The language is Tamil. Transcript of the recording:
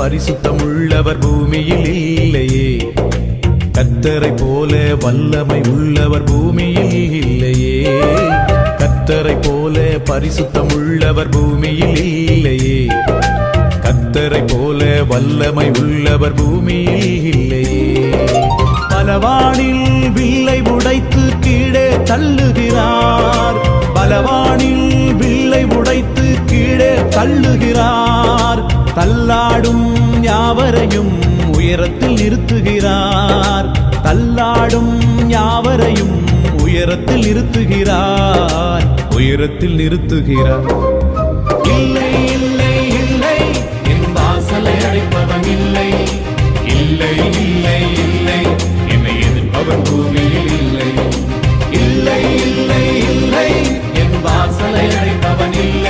பரிசுத்தம் உள்ளவர் பூமியில் இல்லையே. கர்த்தரை போல வல்லமை உள்ளவர் பூமியில் இல்லையே. கர்த்தரை போல பரிசுத்தம் உள்ளவர் பூமியில் இல்லையே. கர்த்தரை போல வல்லமை உள்ளவர் பூமியில் இல்லையே. பலவானில் வில்லை உடைத்து கீழே தள்ளுகிறார். பலவானில் வில்லை உடைத்து கீழே தள்ளுகிறார். தள்ளாடும் யாவரையும் உயரத்தில் நிறுத்துகிறார். தள்ளாடும் யாவரையும் உயரத்தில் நிறுத்துகிறார். உயரத்தில் நிறுத்துகிறார். இல்லை இல்லை இல்லை, என் வாசலை அடைப்பவன் இல்லை. இல்லை இல்லை இல்லை, என்னை எதிர்ப்பவன் பூமியில் இல்லை. இல்லை இல்லை இல்லை, என் வாசலை அடைப்பவன் இல்லை.